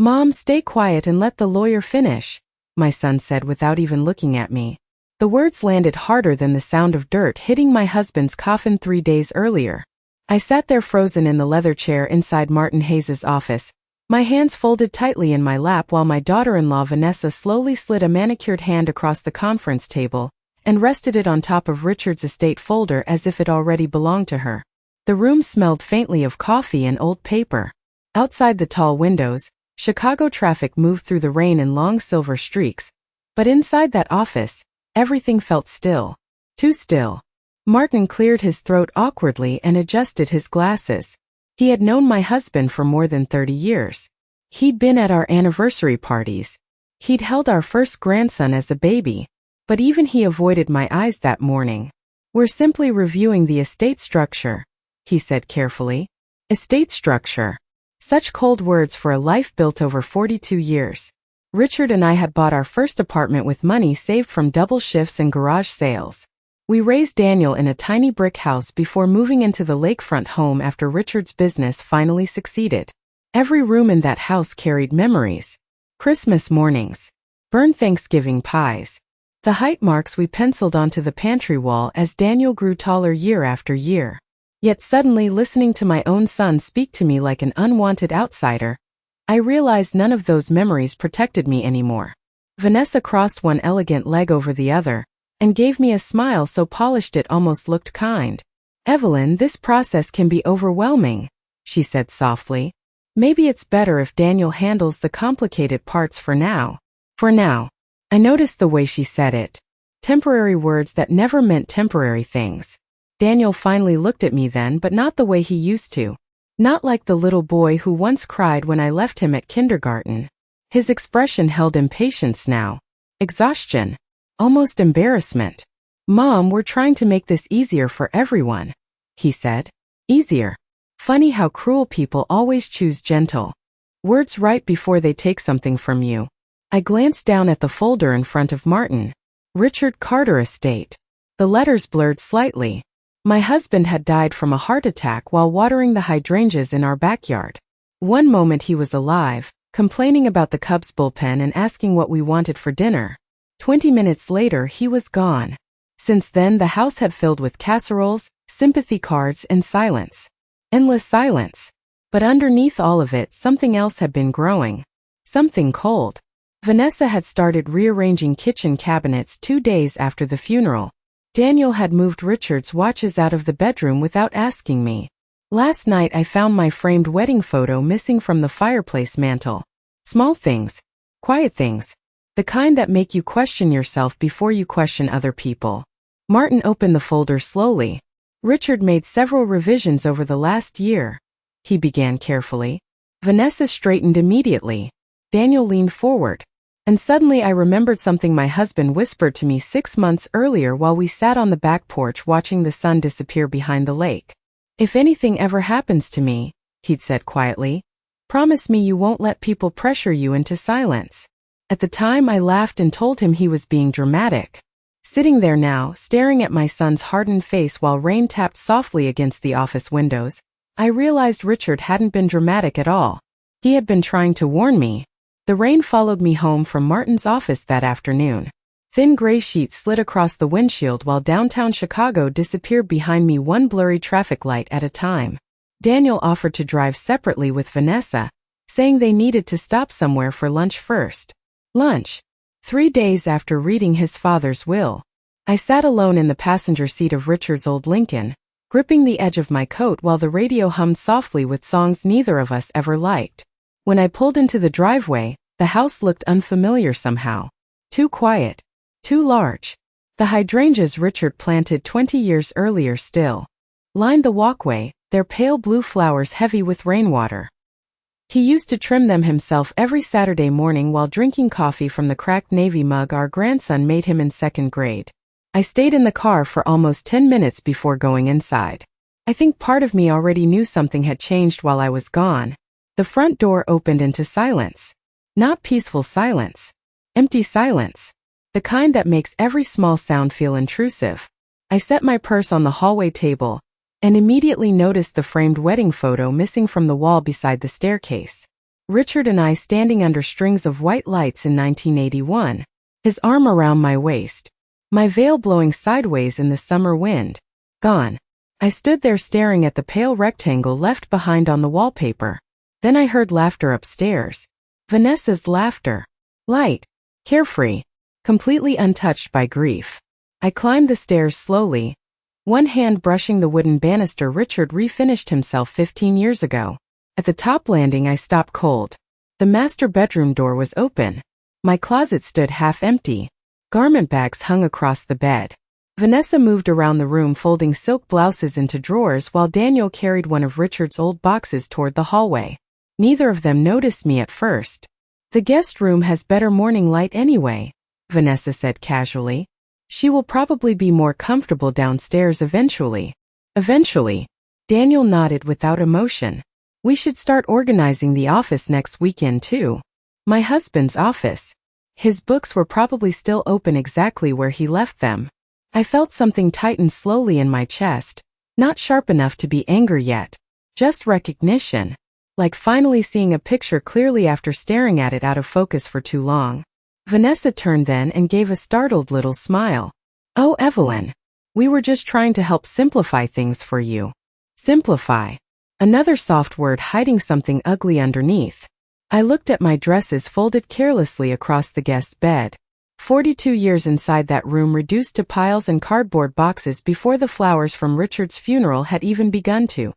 "Mom, stay quiet and let the lawyer finish," my son said without even looking at me. The words landed harder than the sound of dirt hitting my husband's coffin 3 days earlier. I sat there frozen in the leather chair inside Martin Hayes's office, my hands folded tightly in my lap while my daughter-in-law Vanessa slowly slid a manicured hand across the conference table and rested it on top of Richard's estate folder as if it already belonged to her. The room smelled faintly of coffee and old paper. Outside the tall windows, Chicago traffic moved through the rain in long silver streaks, but inside that office, everything felt still. Too still. Martin cleared his throat awkwardly and adjusted his glasses. He had known my husband for more than 30 years. He'd been at our anniversary parties. He'd held our first grandson as a baby. But even he avoided my eyes that morning. "We're simply reviewing the estate structure," he said carefully. Estate structure. Such cold words for a life built over 42 years. Richard and I had bought our first apartment with money saved from double shifts and garage sales. We raised Daniel in a tiny brick house before moving into the lakefront home after Richard's business finally succeeded. Every room in that house carried memories. Christmas mornings. Burned Thanksgiving pies. The height marks we penciled onto the pantry wall as Daniel grew taller year after year. Yet suddenly listening to my own son speak to me like an unwanted outsider, I realized none of those memories protected me anymore. Vanessa crossed one elegant leg over the other and gave me a smile so polished it almost looked kind. "Evelyn, this process can be overwhelming," she said softly. "Maybe it's better if Daniel handles the complicated parts for now." For now. I noticed the way she said it. Temporary words that never meant temporary things. Daniel finally looked at me then, but not the way he used to. Not like the little boy who once cried when I left him at kindergarten. His expression held impatience now. Exhaustion. Almost embarrassment. "Mom, we're trying to make this easier for everyone," he said. Easier. Funny how cruel people always choose gentle words right before they take something from you. I glanced down at the folder in front of Martin. Richard Carter Estate. The letters blurred slightly. My husband had died from a heart attack while watering the hydrangeas in our backyard. One moment he was alive, complaining about the Cubs bullpen and asking what we wanted for dinner. 20 minutes later he was gone. Since then the house had filled with casseroles, sympathy cards and silence. Endless silence. But underneath all of it something else had been growing. Something cold. Vanessa had started rearranging kitchen cabinets 2 days after the funeral. Daniel had moved Richard's watches out of the bedroom without asking me. Last night I found my framed wedding photo missing from the fireplace mantel. Small things. Quiet things. The kind that make you question yourself before you question other people. Martin opened the folder slowly. "Richard made several revisions over the last year," he began carefully. Vanessa straightened immediately. Daniel leaned forward. "And suddenly I remembered something my husband whispered to me 6 months earlier while we sat on the back porch watching the sun disappear behind the lake. 'If anything ever happens to me,' he'd said quietly, 'promise me you won't let people pressure you into silence.' At the time I laughed and told him he was being dramatic. Sitting there now, staring at my son's hardened face while rain tapped softly against the office windows, I realized Richard hadn't been dramatic at all. He had been trying to warn me. The rain followed me home from Martin's office that afternoon. Thin gray sheets slid across the windshield while downtown Chicago disappeared behind me one blurry traffic light at a time. Daniel offered to drive separately with Vanessa, saying they needed to stop somewhere for lunch first. Lunch. 3 days after reading his father's will. I sat alone in the passenger seat of Richard's old Lincoln, gripping the edge of my coat while the radio hummed softly with songs neither of us ever liked. When I pulled into the driveway, the house looked unfamiliar somehow. Too quiet. Too large. The hydrangeas Richard planted 20 years earlier still lined the walkway, their pale blue flowers heavy with rainwater. He used to trim them himself every Saturday morning while drinking coffee from the cracked navy mug our grandson made him in 2nd grade. I stayed in the car for almost 10 minutes before going inside. I think part of me already knew something had changed while I was gone. The front door opened into silence. Not peaceful silence. Empty silence. The kind that makes every small sound feel intrusive. I set my purse on the hallway table and immediately noticed the framed wedding photo missing from the wall beside the staircase. Richard and I standing under strings of white lights in 1981, his arm around my waist, my veil blowing sideways in the summer wind. Gone. I stood there staring at the pale rectangle left behind on the wallpaper. Then I heard laughter upstairs. Vanessa's laughter. Light. Carefree. Completely untouched by grief. I climbed the stairs slowly, one hand brushing the wooden banister Richard refinished himself 15 years ago. At the top landing I stopped cold. The master bedroom door was open. My closet stood half empty. Garment bags hung across the bed. Vanessa moved around the room folding silk blouses into drawers while Daniel carried one of Richard's old boxes toward the hallway. Neither of them noticed me at first. "The guest room has better morning light anyway," Vanessa said casually. "She will probably be more comfortable downstairs eventually." Eventually. Daniel nodded without emotion. "We should start organizing the office next weekend too." My husband's office. His books were probably still open exactly where he left them. I felt something tighten slowly in my chest, not sharp enough to be anger yet, just recognition, like finally seeing a picture clearly after staring at it out of focus for too long. Vanessa turned then and gave a startled little smile. "Oh, Evelyn, we were just trying to help simplify things for you." Simplify. Another soft word hiding something ugly underneath. I looked at my dresses folded carelessly across the guest's bed. 42 years inside that room reduced to piles and cardboard boxes before the flowers from Richard's funeral had even begun to.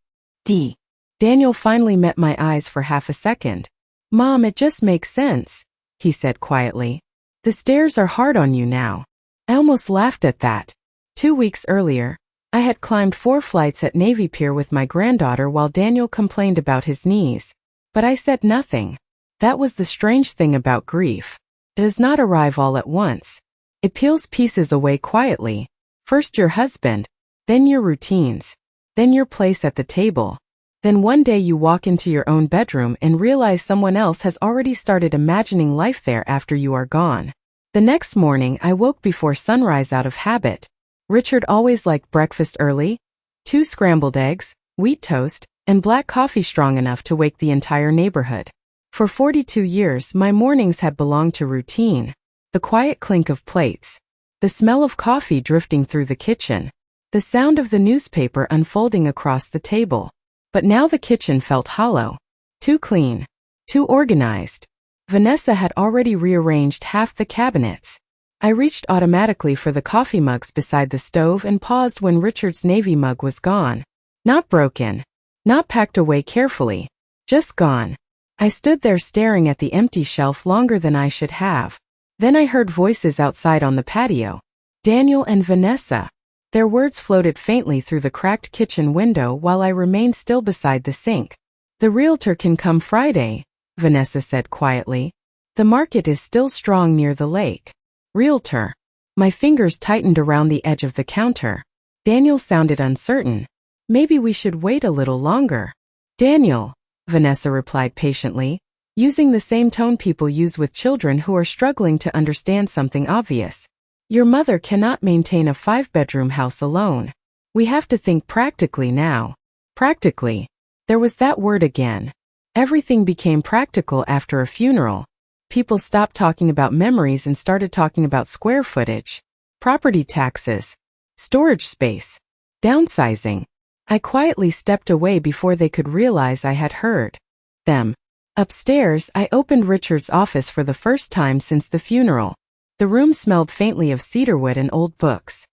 Daniel finally met my eyes for half a second. "Mom, it just makes sense," he said quietly. "The stairs are hard on you now." I almost laughed at that. 2 weeks earlier, I had climbed 4 flights at Navy Pier with my granddaughter while Daniel complained about his knees. But I said nothing. That was the strange thing about grief. It does not arrive all at once. It peels pieces away quietly. First your husband, then your routines, then your place at the table. Then one day you walk into your own bedroom and realize someone else has already started imagining life there after you are gone. The next morning I woke before sunrise out of habit. Richard always liked breakfast early. 2 scrambled eggs, wheat toast, and black coffee strong enough to wake the entire neighborhood. For 42 years my mornings had belonged to routine. The quiet clink of plates. The smell of coffee drifting through the kitchen. The sound of the newspaper unfolding across the table. But now the kitchen felt hollow. Too clean. Too organized. Vanessa had already rearranged half the cabinets. I reached automatically for the coffee mugs beside the stove and paused when Richard's navy mug was gone. Not broken. Not packed away carefully. Just gone. I stood there staring at the empty shelf longer than I should have. Then I heard voices outside on the patio. Daniel and Vanessa. Their words floated faintly through the cracked kitchen window while I remained still beside the sink. "The realtor can come Friday," Vanessa said quietly. "The market is still strong near the lake." Realtor. My fingers tightened around the edge of the counter. Daniel sounded uncertain. "Maybe we should wait a little longer." "Daniel," Vanessa replied patiently, using the same tone people use with children who are struggling to understand something obvious. "Your mother cannot maintain a 5-bedroom house alone. We have to think practically now." Practically. There was that word again. Everything became practical after a funeral. People stopped talking about memories and started talking about square footage, property taxes, storage space, downsizing. I quietly stepped away before they could realize I had heard them. Upstairs, I opened Richard's office for the first time since the funeral. The room smelled faintly of cedarwood and old books.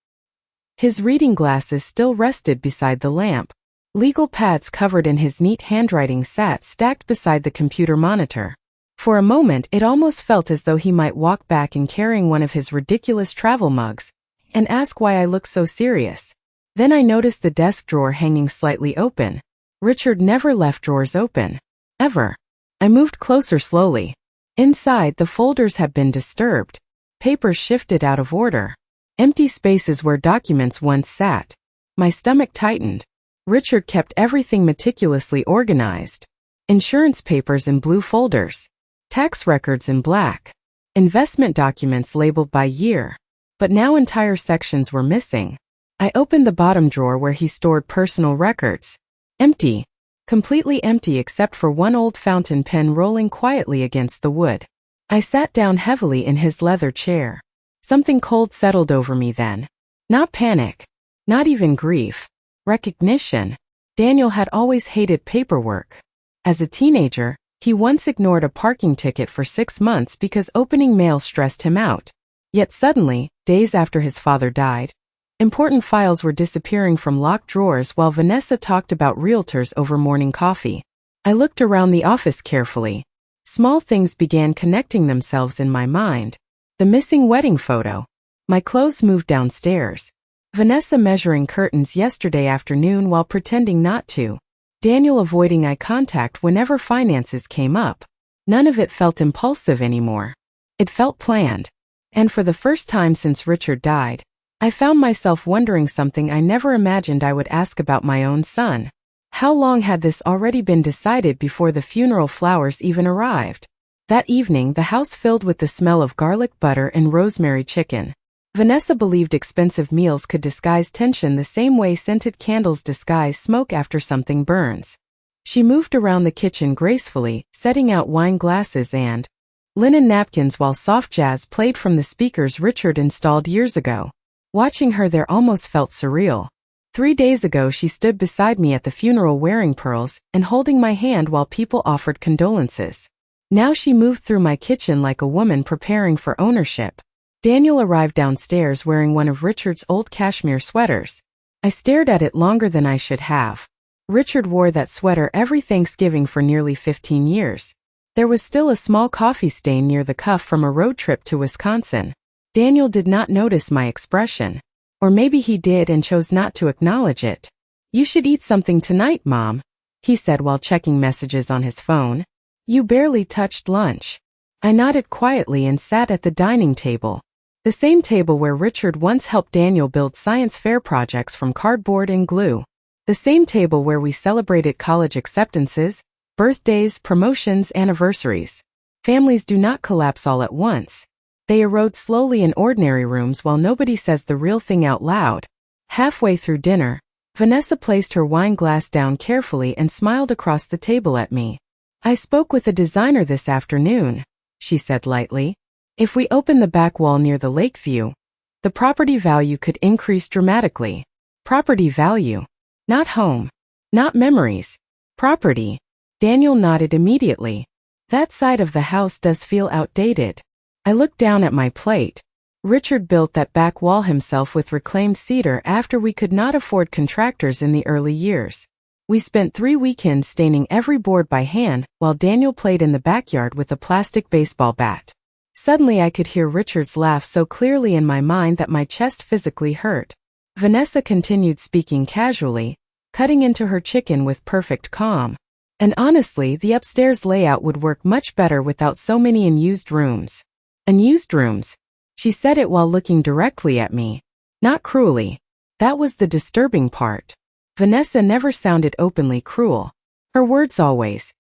His reading glasses still rested beside the lamp. Legal pads covered in his neat handwriting sat stacked beside the computer monitor. For a moment it almost felt as though he might walk back in carrying one of his ridiculous travel mugs and ask why I looked so serious. Then I noticed the desk drawer hanging slightly open. Richard never left drawers open. Ever. I moved closer slowly. Inside, the folders had been disturbed. Papers shifted out of order. Empty spaces where documents once sat. My stomach tightened. Richard kept everything meticulously organized. Insurance papers in blue folders. Tax records in black. Investment documents labeled by year. But now entire sections were missing. I opened the bottom drawer where he stored personal records. Empty. completely empty except for one old fountain pen rolling quietly against the wood. I sat down heavily in his leather chair. Something cold settled over me then. Not panic. Not even grief. Recognition. Daniel had always hated paperwork. As a teenager, he once ignored a parking ticket for 6 months because opening mail stressed him out. Yet suddenly, days after his father died, important files were disappearing from locked drawers while Vanessa talked about realtors over morning coffee. I looked around the office carefully. Small things began connecting themselves in my mind. The missing wedding photo. My clothes moved downstairs. Vanessa measuring curtains yesterday afternoon while pretending not to. Daniel avoiding eye contact whenever finances came up. None of it felt impulsive anymore. It felt planned. And for the first time since Richard died, I found myself wondering something I never imagined I would ask about my own son. How long had this already been decided before the funeral flowers even arrived? That evening, the house filled with the smell of garlic butter and rosemary chicken. Vanessa believed expensive meals could disguise tension the same way scented candles disguise smoke after something burns. She moved around the kitchen gracefully, setting out wine glasses and linen napkins while soft jazz played from the speakers Richard installed years ago. Watching her there almost felt surreal. 3 days ago she stood beside me at the funeral wearing pearls and holding my hand while people offered condolences. Now she moved through my kitchen like a woman preparing for ownership. Daniel arrived downstairs wearing one of Richard's old cashmere sweaters. I stared at it longer than I should have. Richard wore that sweater every Thanksgiving for nearly 15 years. There was still a small coffee stain near the cuff from a road trip to Wisconsin. Daniel did not notice my expression. Or maybe he did and chose not to acknowledge it. "You should eat something tonight, Mom," he said while checking messages on his phone. "You barely touched lunch." I nodded quietly and sat at the dining table. The same table where Richard once helped Daniel build science fair projects from cardboard and glue. The same table where we celebrated college acceptances, birthdays, promotions, anniversaries. Families do not collapse all at once. They erode slowly in ordinary rooms while nobody says the real thing out loud. Halfway through dinner, Vanessa placed her wine glass down carefully and smiled across the table at me. "I spoke with a designer this afternoon," she said lightly. "If we open the back wall near the lake view, the property value could increase dramatically." Property value. Not home. Not memories. Property. Daniel nodded immediately. "That side of the house does feel outdated." I looked down at my plate. Richard built that back wall himself with reclaimed cedar after we could not afford contractors in the early years. We spent 3 weekends staining every board by hand while Daniel played in the backyard with a plastic baseball bat. Suddenly I could hear Richard's laugh so clearly in my mind that my chest physically hurt. Vanessa continued speaking casually, cutting into her chicken with perfect calm. "And honestly, the upstairs layout would work much better without so many unused rooms." "Unused rooms?" She said it while looking directly at me. Not cruelly. That was the disturbing part. Vanessa never sounded openly cruel. Her words always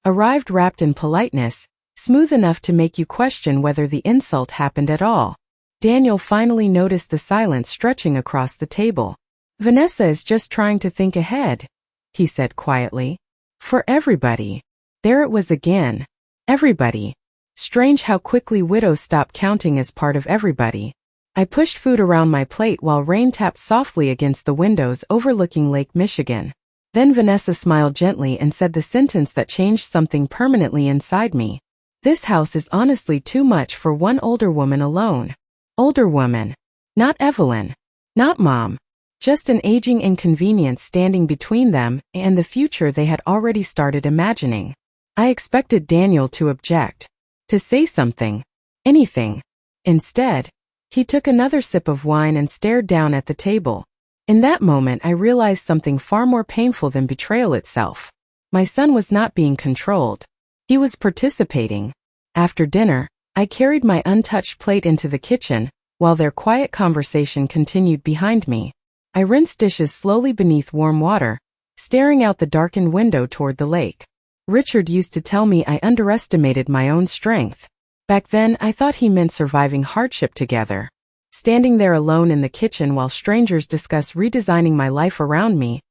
arrived wrapped in politeness, smooth enough to make you question whether the insult happened at all. Daniel finally noticed the silence stretching across the table. "Vanessa is just trying to think ahead," he said quietly. "For everybody." There it was again. Everybody. Strange how quickly widows stop counting as part of everybody. I pushed food around my plate while rain tapped softly against the windows overlooking Lake Michigan. Then Vanessa smiled gently and said the sentence that changed something permanently inside me. "This house is honestly too much for one older woman alone." Older woman. Not Evelyn. Not Mom. Just an aging inconvenience standing between them and the future they had already started imagining. I expected Daniel to object. To say something. Anything. Instead, he took another sip of wine and stared down at the table. In that moment I realized something far more painful than betrayal itself. My son was not being controlled. He was participating. After dinner, I carried my untouched plate into the kitchen, while their quiet conversation continued behind me. I rinsed dishes slowly beneath warm water, staring out the darkened window toward the lake. Richard used to tell me I underestimated my own strength. Back then, I thought he meant surviving hardship together. Standing there alone in the kitchen while strangers discuss redesigning my life around me,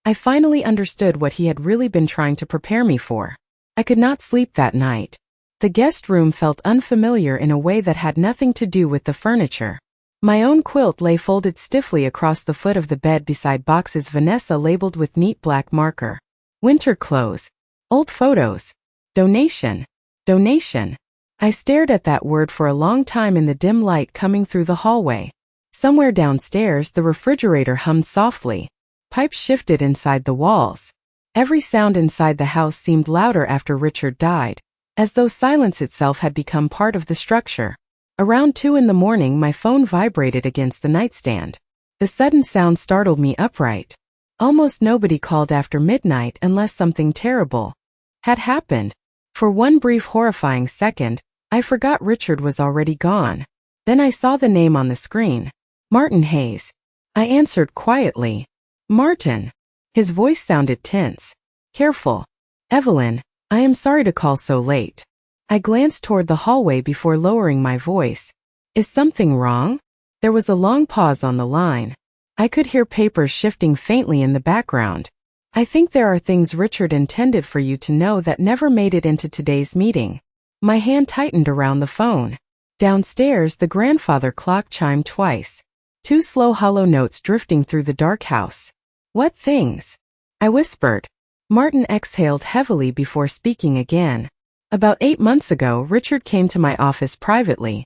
I finally understood what he had really been trying to prepare me for. I could not sleep that night. The guest room felt unfamiliar in a way that had nothing to do with the furniture. My own quilt lay folded stiffly across the foot of the bed beside boxes Vanessa labeled with neat black marker. Winter clothes. Old photos. Donation. Donation. I stared at that word for a long time in the dim light coming through the hallway. Somewhere downstairs, the refrigerator hummed softly. Pipes shifted inside the walls. Every sound inside the house seemed louder after Richard died, as though silence itself had become part of the structure. Around 2 in the morning, my phone vibrated against the nightstand. The sudden sound startled me upright. Almost nobody called after midnight unless something terrible had happened. For one brief horrifying second, I forgot Richard was already gone. Then I saw the name on the screen. Martin Hayes. I answered quietly. Martin. His voice sounded tense. Careful. Evelyn, I am sorry to call so late. I glanced toward the hallway before lowering my voice. Is something wrong? There was a long pause on the line. I could hear papers shifting faintly in the background. I think there are things Richard intended for you to know that never made it into today's meeting. My hand tightened around the phone. Downstairs, the grandfather clock chimed twice. 2 slow hollow notes drifting through the dark house. What things? I whispered. Martin exhaled heavily before speaking again. About 8 months ago, Richard came to my office privately.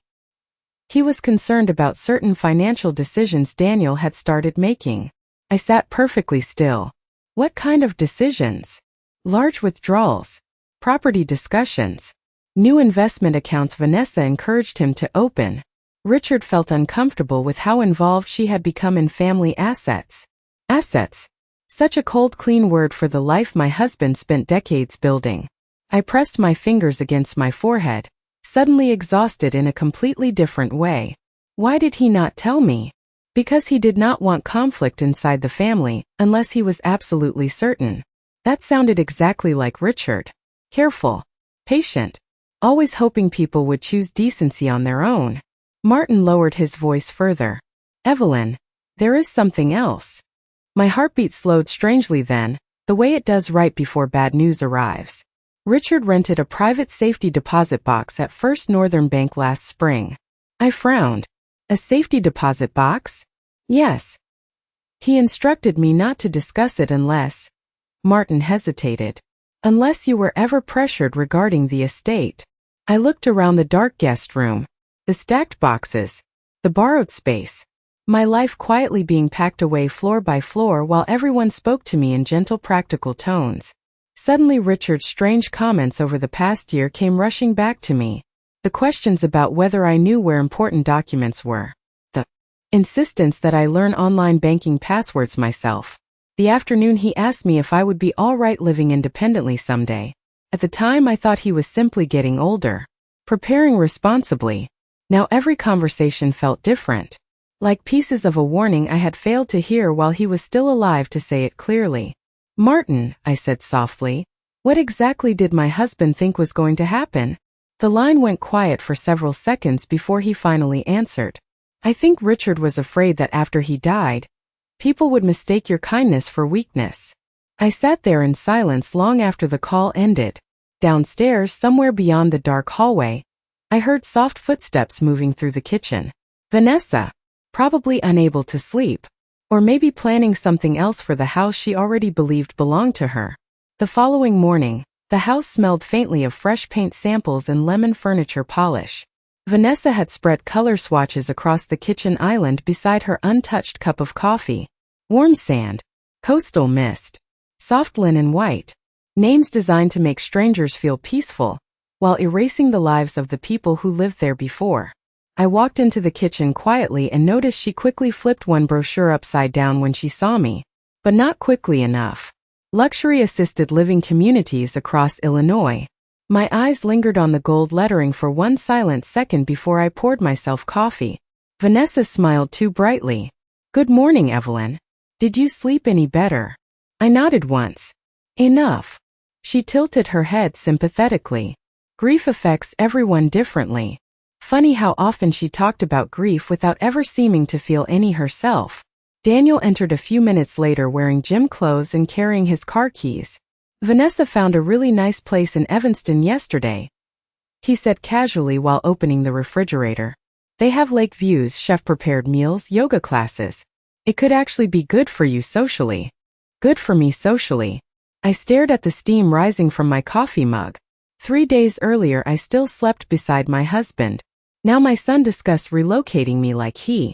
He was concerned about certain financial decisions Daniel had started making. I sat perfectly still. What kind of decisions? Large withdrawals. Property discussions. New investment accounts Vanessa encouraged him to open. Richard felt uncomfortable with how involved she had become in family assets. Assets. Such a cold, clean word for the life my husband spent decades building. I pressed my fingers against my forehead, suddenly exhausted in a completely different way. Why did he not tell me? Because he did not want conflict inside the family, unless he was absolutely certain. That sounded exactly like Richard. Careful. Patient. Always hoping people would choose decency on their own. Martin lowered his voice further. Evelyn, there is something else. My heartbeat slowed strangely then, the way it does right before bad news arrives. Richard rented a private safety deposit box at First Northern Bank last spring. I frowned. A safety deposit box? Yes. He instructed me not to discuss it unless... Martin hesitated. Unless you were ever pressured regarding the estate. I looked around the dark guest room. The stacked boxes. The borrowed space. My life quietly being packed away floor by floor while everyone spoke to me in gentle practical tones. Suddenly Richard's strange comments over the past year came rushing back to me. The questions about whether I knew where important documents were. The insistence that I learn online banking passwords myself. The afternoon he asked me if I would be all right living independently someday. At the time I thought he was simply getting older. Preparing responsibly. Now every conversation felt different. Like pieces of a warning I had failed to hear while he was still alive to say it clearly. Martin, I said softly, what exactly did my husband think was going to happen? The line went quiet for several seconds before he finally answered. I think Richard was afraid that after he died, people would mistake your kindness for weakness. I sat there in silence long after the call ended. Downstairs, somewhere beyond the dark hallway, I heard soft footsteps moving through the kitchen. Vanessa. Probably unable to sleep. Or maybe planning something else for the house she already believed belonged to her. The following morning, the house smelled faintly of fresh paint samples and lemon furniture polish. Vanessa had spread color swatches across the kitchen island beside her untouched cup of coffee. Warm sand. Coastal mist. Soft linen white. Names designed to make strangers feel peaceful, while erasing the lives of the people who lived there before. I walked into the kitchen quietly and noticed she quickly flipped one brochure upside down when she saw me. But not quickly enough. Luxury assisted living communities across Illinois. My eyes lingered on the gold lettering for one silent second before I poured myself coffee. Vanessa smiled too brightly. Good morning, Evelyn. Did you sleep any better? I nodded once. Enough. She tilted her head sympathetically. Grief affects everyone differently. Funny how often she talked about grief without ever seeming to feel any herself. Daniel entered a few minutes later wearing gym clothes and carrying his car keys. "Vanessa found a really nice place in Evanston yesterday," he said casually while opening the refrigerator. "They have lake views, chef-prepared meals, yoga classes. It could actually be good for you socially." Good for me socially. I stared at the steam rising from my coffee mug. 3 days earlier I still slept beside my husband. Now my son discussed relocating me like he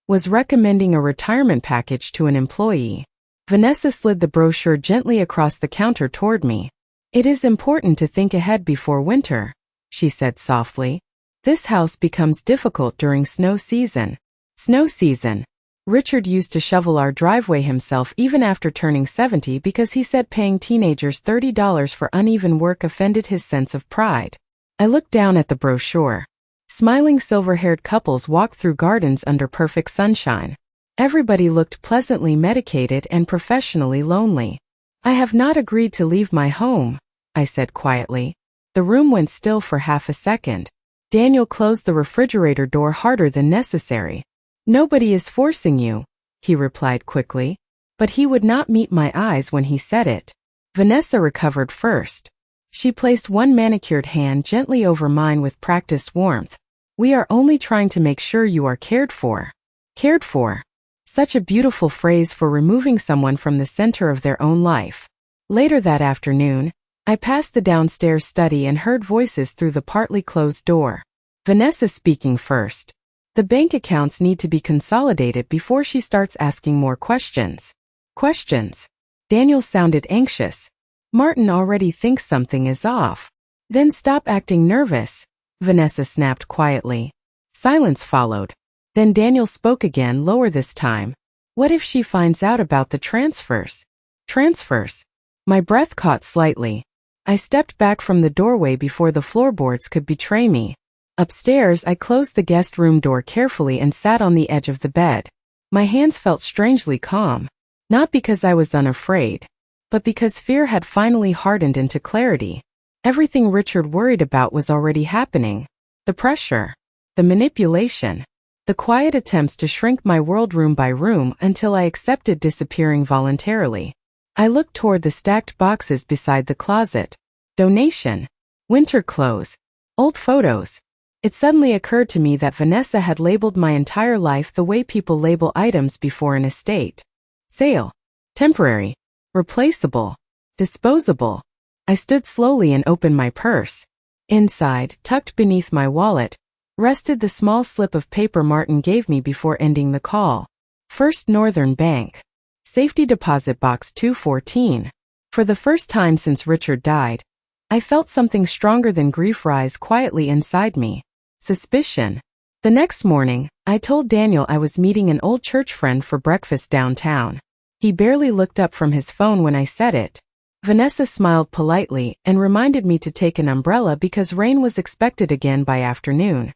was recommending a retirement package to an employee. Vanessa slid the brochure gently across the counter toward me. "It is important to think ahead before winter," she said softly. "This house becomes difficult during snow season." Snow season. Richard used to shovel our driveway himself even after turning 70 because he said paying teenagers $30 for uneven work offended his sense of pride. I looked down at the brochure. Smiling silver-haired couples walked through gardens under perfect sunshine. Everybody looked pleasantly medicated and professionally lonely. "I have not agreed to leave my home," I said quietly. The room went still for half a second. Daniel closed the refrigerator door harder than necessary. "Nobody is forcing you," he replied quickly. But he would not meet my eyes when he said it. Vanessa recovered first. She placed one manicured hand gently over mine with practiced warmth. "We are only trying to make sure you are cared for." Cared for. Such a beautiful phrase for removing someone from the center of their own life. Later that afternoon, I passed the downstairs study and heard voices through the partly closed door. Vanessa speaking first. "The bank accounts need to be consolidated before she starts asking more questions." Questions? Daniel sounded anxious. "Martin already thinks something is off." "Then stop acting nervous," Vanessa snapped quietly. Silence followed. Then Daniel spoke again, lower this time. "What if she finds out about the transfers?" Transfers? My breath caught slightly. I stepped back from the doorway before the floorboards could betray me. Upstairs, I closed the guest room door carefully and sat on the edge of the bed. My hands felt strangely calm. Not because I was unafraid, but because fear had finally hardened into clarity. Everything Richard worried about was already happening. The pressure, the manipulation, the quiet attempts to shrink my world room by room until I accepted disappearing voluntarily. I looked toward the stacked boxes beside the closet. Donation, winter clothes, old photos. It suddenly occurred to me that Vanessa had labeled my entire life the way people label items before an estate. Sale, temporary, replaceable, disposable. I stood slowly and opened my purse. Inside, tucked beneath my wallet, rested the small slip of paper Martin gave me before ending the call. First Northern Bank. Safety Deposit Box 214. For the first time since Richard died, I felt something stronger than grief rise quietly inside me. Suspicion. The next morning, I told Daniel I was meeting an old church friend for breakfast downtown. He barely looked up from his phone when I said it. Vanessa smiled politely and reminded me to take an umbrella because rain was expected again by afternoon.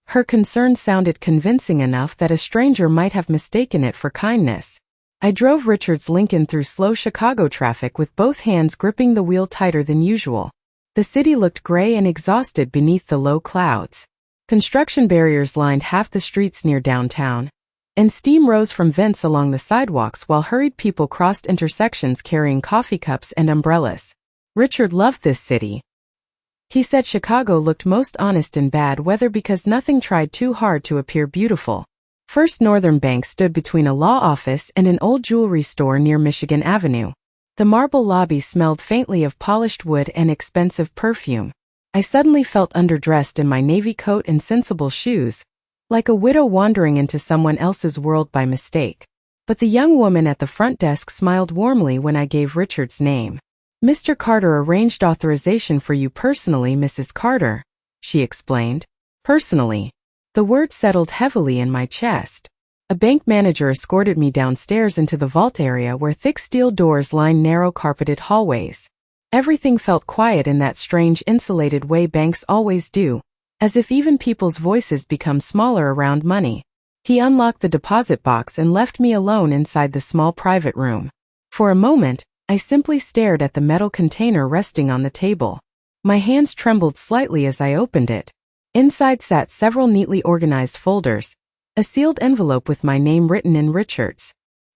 Her concern sounded convincing enough that a stranger might have mistaken it for kindness. I drove Richard's Lincoln through slow Chicago traffic with both hands gripping the wheel tighter than usual. The city looked gray and exhausted beneath the low clouds. Construction barriers lined half the streets near downtown, and steam rose from vents along the sidewalks while hurried people crossed intersections carrying coffee cups and umbrellas. Richard loved this city. He said Chicago looked most honest in bad weather because nothing tried too hard to appear beautiful. First Northern Bank stood between a law office and an old jewelry store near Michigan Avenue. The marble lobby smelled faintly of polished wood and expensive perfume. I suddenly felt underdressed in my navy coat and sensible shoes, like a widow wandering into someone else's world by mistake. But the young woman at the front desk smiled warmly when I gave Richard's name. "Mr. Carter arranged authorization for you personally, Mrs. Carter," she explained. Personally. The word settled heavily in my chest. A bank manager escorted me downstairs into the vault area where thick steel doors lined narrow carpeted hallways. Everything felt quiet in that strange insulated way banks always do, as if even people's voices become smaller around money. He unlocked the deposit box and left me alone inside the small private room. For a moment, I simply stared at the metal container resting on the table. My hands trembled slightly as I opened it. Inside sat several neatly organized folders, a sealed envelope with my name written in Richard's.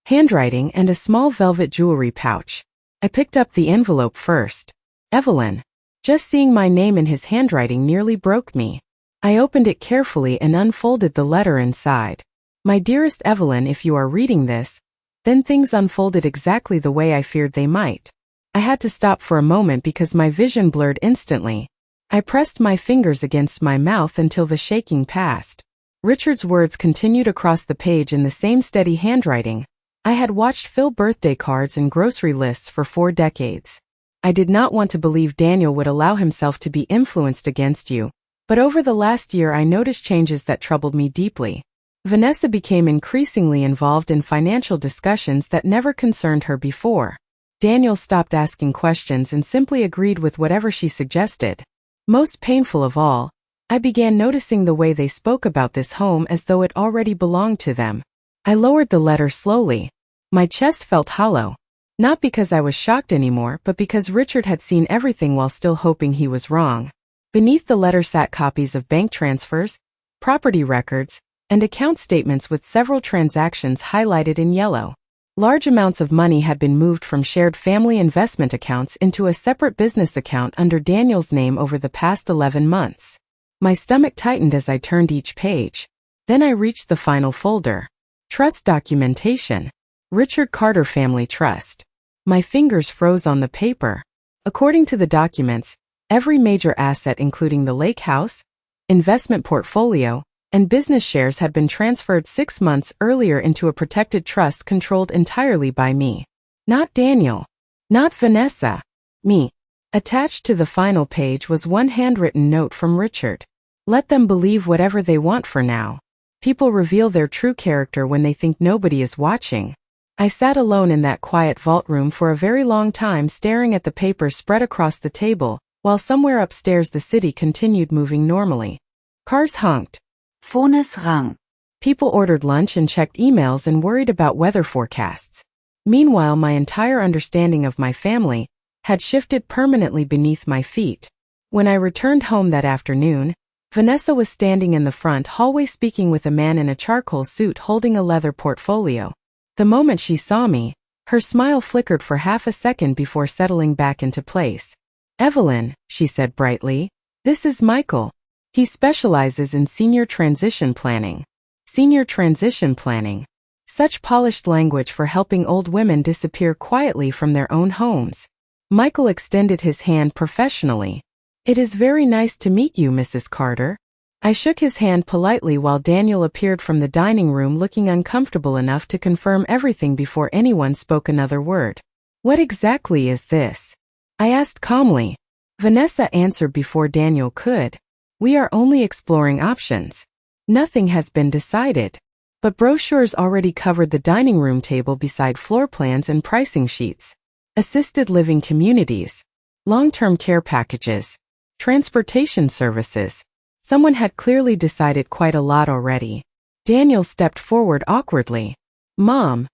handwriting, and a small velvet jewelry pouch. I picked up the envelope first. Evelyn. Just seeing my name in his handwriting nearly broke me. I opened it carefully and unfolded the letter inside. My dearest Evelyn, if you are reading this, then things unfolded exactly the way I feared they might. I had to stop for a moment because my vision blurred instantly. I pressed my fingers against my mouth until the shaking passed. Richard's words continued across the page in the same steady handwriting. I had watched Phil birthday cards and grocery lists for 4 decades. I did not want to believe Daniel would allow himself to be influenced against you, but over the last year I noticed changes that troubled me deeply. Vanessa became increasingly involved in financial discussions that never concerned her before. Daniel stopped asking questions and simply agreed with whatever she suggested. Most painful of all, I began noticing the way they spoke about this home as though it already belonged to them. I lowered the letter slowly. My chest felt hollow. Not because I was shocked anymore, but because Richard had seen everything while still hoping he was wrong. Beneath the letter sat copies of bank transfers, property records, and account statements with several transactions highlighted in yellow. Large amounts of money had been moved from shared family investment accounts into a separate business account under Daniel's name over the past 11 months. My stomach tightened as I turned each page. Then I reached the final folder. Trust documentation. Richard Carter Family Trust. My fingers froze on the paper. According to the documents, every major asset including the lake house, investment portfolio, and business shares had been transferred 6 months earlier into a protected trust controlled entirely by me. Not Daniel. Not Vanessa. Me. Attached to the final page was one handwritten note from Richard. Let them believe whatever they want for now. People reveal their true character when they think nobody is watching. I sat alone in that quiet vault room for a very long time staring at the paper spread across the table, while somewhere upstairs the city continued moving normally. Cars honked. Phones rang. People ordered lunch and checked emails and worried about weather forecasts. Meanwhile, my entire understanding of my family had shifted permanently beneath my feet. When I returned home that afternoon, Vanessa was standing in the front hallway speaking with a man in a charcoal suit holding a leather portfolio. The moment she saw me, her smile flickered for half a second before settling back into place. Evelyn, she said brightly, this is Michael. He specializes in senior transition planning. Senior transition planning. Such polished language for helping old women disappear quietly from their own homes. Michael extended his hand professionally. It is very nice to meet you, Mrs. Carter. I shook his hand politely while Daniel appeared from the dining room looking uncomfortable enough to confirm everything before anyone spoke another word. What exactly is this? I asked calmly. Vanessa answered before Daniel could. We are only exploring options. Nothing has been decided. But brochures already covered the dining room table beside floor plans and pricing sheets. Assisted living communities. Long-term care packages. Transportation services. Someone had clearly decided quite a lot already. Daniel stepped forward awkwardly. Mom,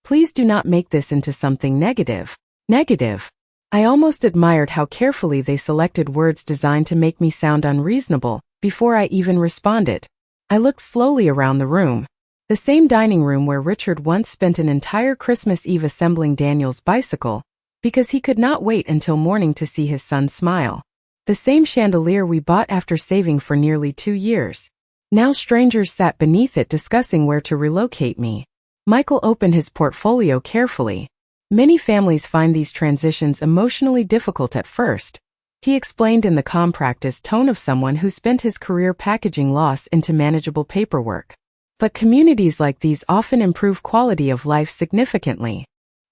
please do not make this into something negative. Negative. I almost admired how carefully they selected words designed to make me sound unreasonable, before I even responded. I looked slowly around the room. The same dining room where Richard once spent an entire Christmas Eve assembling Daniel's bicycle, because he could not wait until morning to see his son smile. The same chandelier we bought after saving for nearly 2 years. Now strangers sat beneath it discussing where to relocate me. Michael opened his portfolio carefully. Many families find these transitions emotionally difficult at first, he explained in the calm practiced tone of someone who spent his career packaging loss into manageable paperwork. But communities like these often improve quality of life significantly.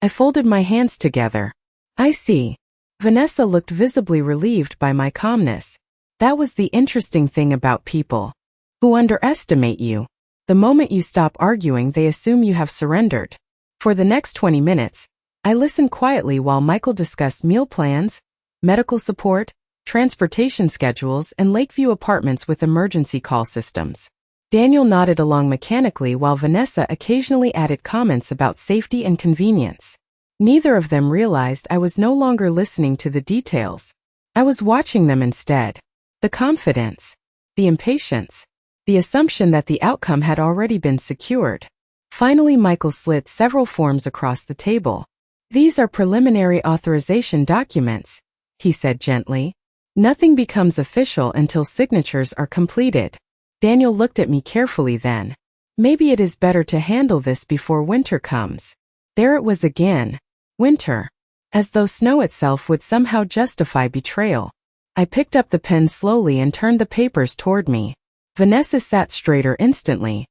I folded my hands together. I see. Vanessa looked visibly relieved by my calmness. That was the interesting thing about people who underestimate you. The moment you stop arguing, they assume you have surrendered. For the next 20 minutes, I listened quietly while Michael discussed meal plans, medical support, transportation schedules, and Lakeview apartments with emergency call systems. Daniel nodded along mechanically while Vanessa occasionally added comments about safety and convenience. Neither of them realized I was no longer listening to the details. I was watching them instead. The confidence, the impatience, the assumption that the outcome had already been secured. Finally, Michael slid several forms across the table. "These are preliminary authorization documents," he said gently. "Nothing becomes official until signatures are completed." Daniel looked at me carefully then. "Maybe it is better to handle this before winter comes." There it was again. Winter. As though snow itself would somehow justify betrayal. I picked up the pen slowly and turned the papers toward me. Vanessa sat straighter instantly.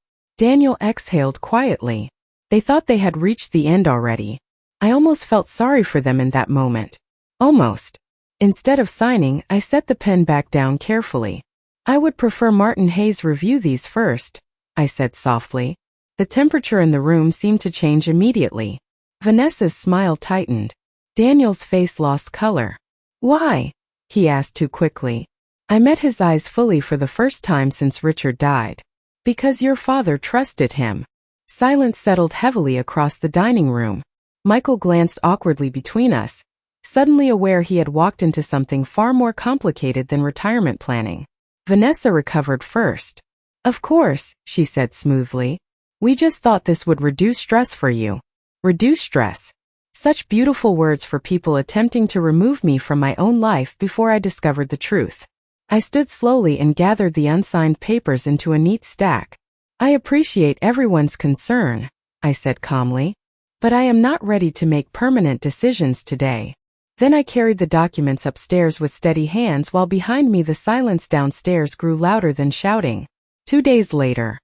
Daniel exhaled quietly. They thought they had reached the end already. I almost felt sorry for them in that moment. Almost. Instead of signing, I set the pen back down carefully. "I would prefer Martin Hayes review these first," I said softly. The temperature in the room seemed to change immediately. Vanessa's smile tightened. Daniel's face lost color. "Why?" he asked too quickly. I met his eyes fully for the first time since Richard died. "Because your father trusted him." Silence settled heavily across the dining room. Michael glanced awkwardly between us, suddenly aware he had walked into something far more complicated than retirement planning. Vanessa recovered first. "Of course," she said smoothly. "We just thought this would reduce stress for you." Reduce stress. Such beautiful words for people attempting to remove me from my own life before I discovered the truth. I stood slowly and gathered the unsigned papers into a neat stack. "I appreciate everyone's concern," I said calmly. "But I am not ready to make permanent decisions today." Then I carried the documents upstairs with steady hands while behind me the silence downstairs grew louder than shouting. 2 days later.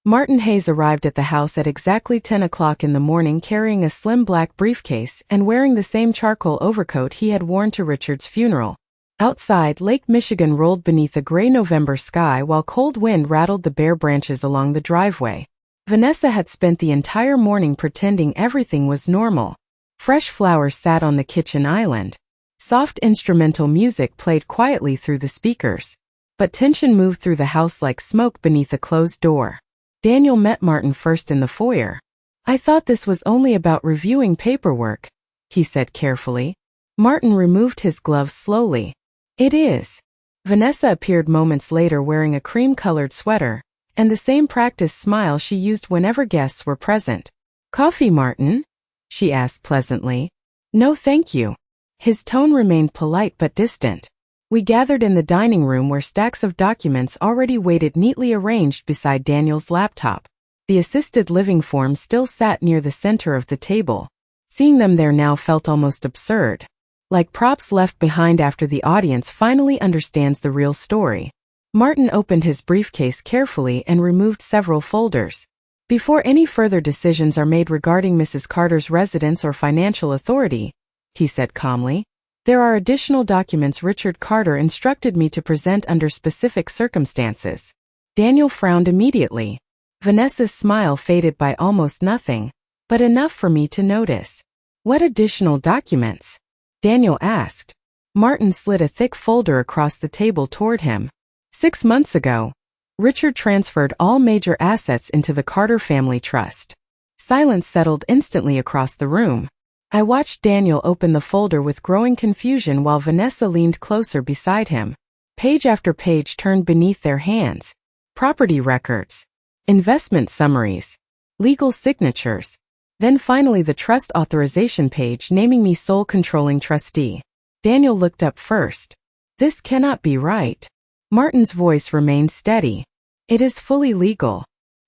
Martin Hayes arrived at the house at exactly 10 o'clock in the morning carrying a slim black briefcase and wearing the same charcoal overcoat he had worn to Richard's funeral. Outside, Lake Michigan rolled beneath a gray November sky while cold wind rattled the bare branches along the driveway. Vanessa had spent the entire morning pretending everything was normal. Fresh flowers sat on the kitchen island. Soft instrumental music played quietly through the speakers. But tension moved through the house like smoke beneath a closed door. Daniel met Martin first in the foyer. "I thought this was only about reviewing paperwork," he said carefully. Martin removed his gloves slowly. "It is." Vanessa appeared moments later wearing a cream-colored sweater, and the same practiced smile she used whenever guests were present. "Coffee, Martin?" she asked pleasantly. "No, thank you." His tone remained polite but distant. We gathered in the dining room where stacks of documents already waited neatly arranged beside Daniel's laptop. The assisted living form still sat near the center of the table. Seeing them there now felt almost absurd. Like props left behind after the audience finally understands the real story. Martin opened his briefcase carefully and removed several folders. "Before any further decisions are made regarding Mrs. Carter's residence or financial authority," he said calmly, "there are additional documents Richard Carter instructed me to present under specific circumstances." Daniel frowned immediately. Vanessa's smile faded by almost nothing, but enough for me to notice. "What additional documents?" Daniel asked. Martin slid a thick folder across the table toward him. 6 months ago, Richard transferred all major assets into the Carter Family Trust. Silence settled instantly across the room. I watched Daniel open the folder with growing confusion while Vanessa leaned closer beside him. Page after page turned beneath their hands. Property records, investment summaries, legal signatures. Then finally the trust authorization page naming me sole controlling trustee. Daniel looked up first. "This cannot be right." Martin's voice remained steady. "It is fully legal.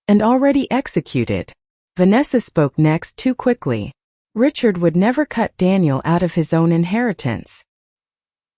And already executed." Vanessa spoke next too quickly. "Richard would never cut Daniel out of his own inheritance."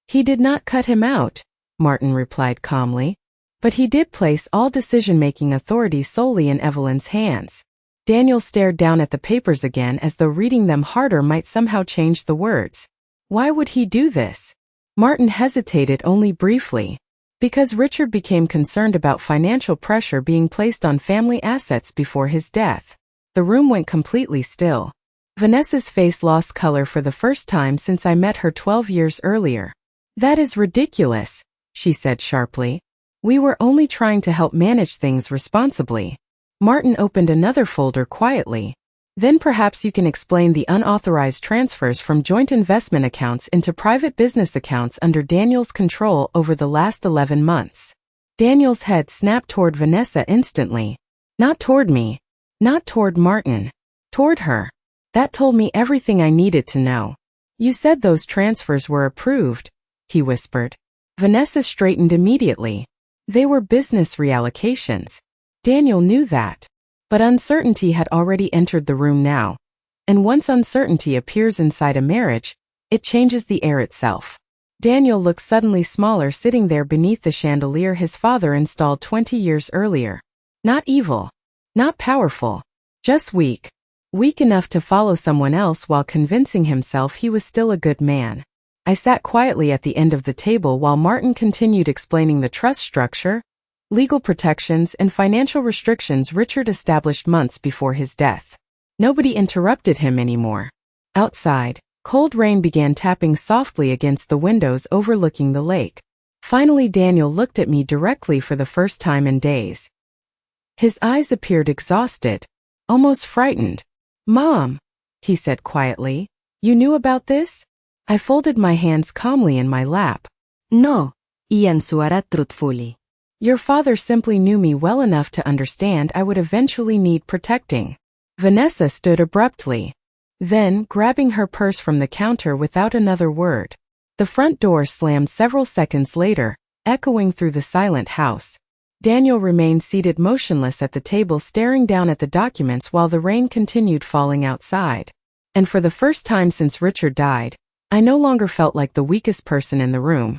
"He did not cut him out," Martin replied calmly. "But he did place all decision-making authority solely in Evelyn's hands." Daniel stared down at the papers again as though reading them harder might somehow change the words. Why would he do this? Martin hesitated only briefly. Because Richard became concerned about financial pressure being placed on family assets before his death. The room went completely still. Vanessa's face lost color for the first time since I met her 12 years earlier. "That is ridiculous," she said sharply. "We were only trying to help manage things responsibly." Martin opened another folder quietly. "Then perhaps you can explain the unauthorized transfers from joint investment accounts into private business accounts under Daniel's control over the last 11 months. Daniel's head snapped toward Vanessa instantly. Not toward me. Not toward Martin. Toward her. That told me everything I needed to know. You said those transfers were approved, he whispered. Vanessa straightened immediately. They were business reallocations. Daniel knew that. But uncertainty had already entered the room now. And once uncertainty appears inside a marriage, it changes the air itself. Daniel looked suddenly smaller sitting there beneath the chandelier his father installed 20 years earlier. Not evil. Not powerful. Just weak. Weak enough to follow someone else while convincing himself he was still a good man. I sat quietly at the end of the table while Martin continued explaining the trust structure, legal protections, and financial restrictions Richard established months before his death. Nobody interrupted him anymore. Outside, cold rain began tapping softly against the windows overlooking the lake. Finally, Daniel looked at me directly for the first time in days. His eyes appeared exhausted, almost frightened. "Mom," he said quietly, "you knew about this?" I folded my hands calmly in my lap. No, y answered truthfully. Your father simply knew me well enough to understand I would eventually need protecting. Vanessa stood abruptly. Then, grabbing her purse from the counter without another word. The front door slammed several seconds later, echoing through the silent house. Daniel remained seated motionless at the table staring down at the documents while the rain continued falling outside. And for the first time since Richard died, I no longer felt like the weakest person in the room.